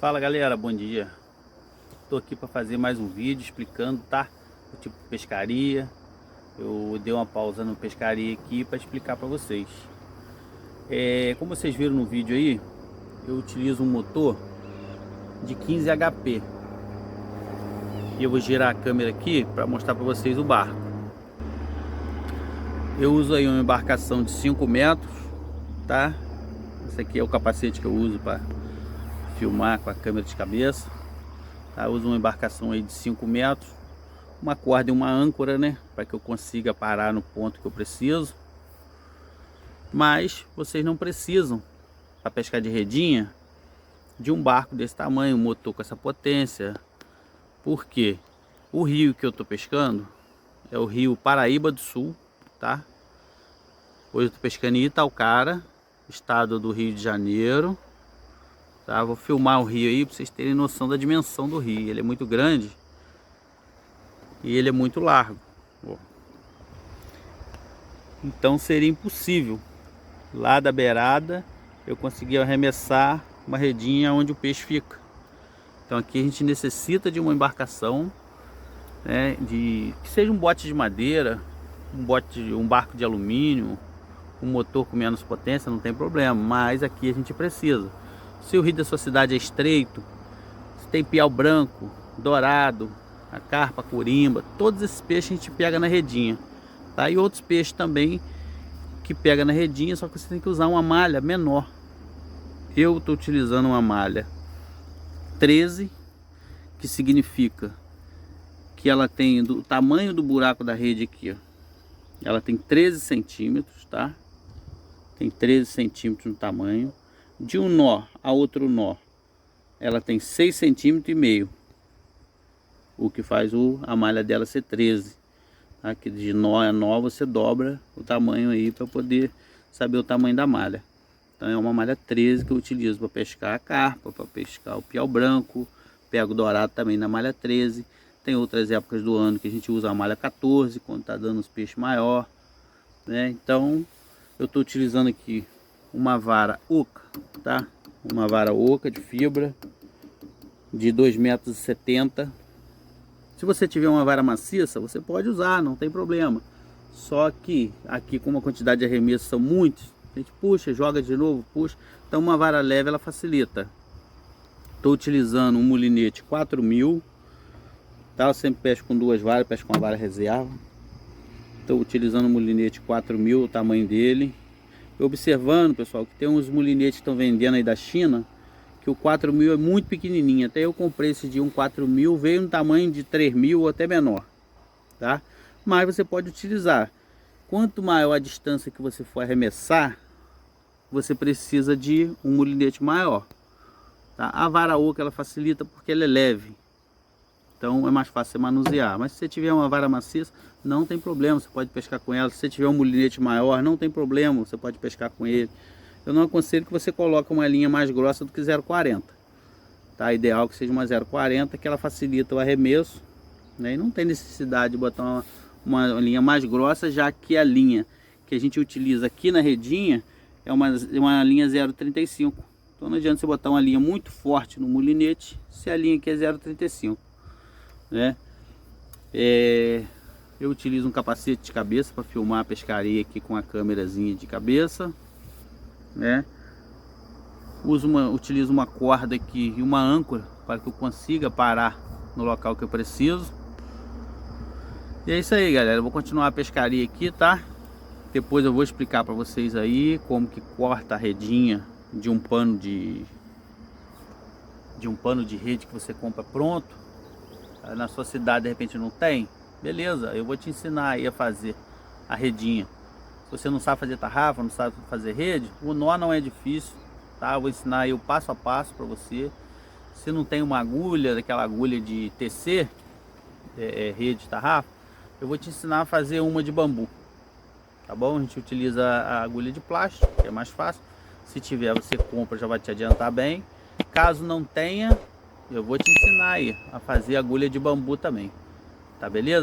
Fala galera, bom dia. Estou aqui para fazer mais um vídeo explicando, tá? O tipo de pescaria. Eu dei uma pausa no pescaria aqui para explicar para vocês. Como vocês viram no vídeo aí, eu utilizo um motor de 15 HP. E eu vou girar a câmera aqui para mostrar para vocês o barco. Eu uso aí uma embarcação de 5 metros, tá? Esse aqui é o capacete que eu uso para filmar com a câmera de cabeça, tá? Eu uso uma embarcação aí de 5 metros, uma corda e uma âncora, né, para que eu consiga parar no ponto que eu preciso. Mas vocês não precisam, para pescar de redinha, de um barco desse tamanho, um motor com essa potência, porque o rio que eu estou pescando é o rio Paraíba do Sul, tá? Hoje eu estou pescando em Itaocara, estado do Rio de Janeiro. Tá, vou filmar o rio aí para vocês terem noção da dimensão do rio. Ele é muito grande e ele é muito largo. Então seria impossível lá da beirada eu conseguir arremessar uma redinha onde o peixe fica. Então aqui a gente necessita de uma embarcação, né, que seja um bote de madeira, um barco de alumínio, um motor com menos potência, não tem problema. Mas aqui a gente precisa. Se o rio da sua cidade é estreito, se tem piau branco, dourado, a carpa, a corimba, todos esses peixes a gente pega na redinha, tá? E outros peixes também que pega na redinha, só que você tem que usar uma malha menor. Eu estou utilizando uma malha 13, que significa que ela tem do tamanho do buraco da rede aqui, ó. Ela tem 13 centímetros, tá? Tem 13 centímetros no tamanho. De um nó a outro nó, ela tem 6,5 cm, o que faz a malha dela ser 13. Aqui de nó a nó você dobra o tamanho aí para poder saber o tamanho da malha. Então é uma malha 13 que eu utilizo para pescar a carpa, para pescar o piau branco, pego dourado também na malha 13. Tem outras épocas do ano que a gente usa a malha 14, quando está dando os peixes maior, né? Então eu estou utilizando aqui uma vara oca, tá? Uma vara oca de fibra de 2,70 m. Se você tiver uma vara maciça, você pode usar, não tem problema. Só que aqui, como a quantidade de arremessos são muitos, a gente puxa, joga de novo, puxa. Então uma vara leve ela facilita. Estou utilizando um molinete 4000, tá? Eu sempre pesco com duas varas, pesco com uma vara reserva. Estou utilizando um molinete 4000, o tamanho dele. Observando, pessoal, que tem uns molinetes que estão vendendo aí da China, que o 4000 é muito pequenininho. Até eu comprei esse de um 4000, veio no tamanho de 3000 ou até menor, tá? Mas você pode utilizar. Quanto maior a distância que você for arremessar, você precisa de um molinete maior, tá? A vara oca ela facilita porque ela é leve, então é mais fácil você manusear. Mas se você tiver uma vara maciça, não tem problema, você pode pescar com ela. Se você tiver um molinete maior, não tem problema, você pode pescar com ele. Eu não aconselho que você coloque uma linha mais grossa do que 0,40, tá? Ideal que seja uma 0,40, que ela facilita o arremesso, né? E não tem necessidade de botar uma linha mais grossa, já que a linha que a gente utiliza aqui na redinha é uma linha 0,35. Então não adianta você botar uma linha muito forte no molinete se a linha aqui é 0,35, né? Eu utilizo um capacete de cabeça para filmar a pescaria aqui com a câmerazinha de cabeça, né? Utilizo uma corda aqui e uma âncora para que eu consiga parar no local que eu preciso. E é isso aí, galera. Eu vou continuar a pescaria aqui, tá? Depois eu vou explicar para vocês aí como que corta a redinha de um pano de rede que você compra pronto. Na sua cidade de repente não tem, beleza, eu vou te ensinar aí a fazer a redinha. Se você não sabe fazer tarrafa, não sabe fazer rede, o nó não é difícil, tá? Eu vou ensinar aí o passo a passo para você. Se não tem uma agulha, daquela agulha de tecer, rede de tarrafa, eu vou te ensinar a fazer uma de bambu, tá bom? A gente utiliza a agulha de plástico, que é mais fácil. Se tiver, você compra, já vai te adiantar bem. Caso não tenha, eu vou te ensinar aí a fazer agulha de bambu também, tá beleza?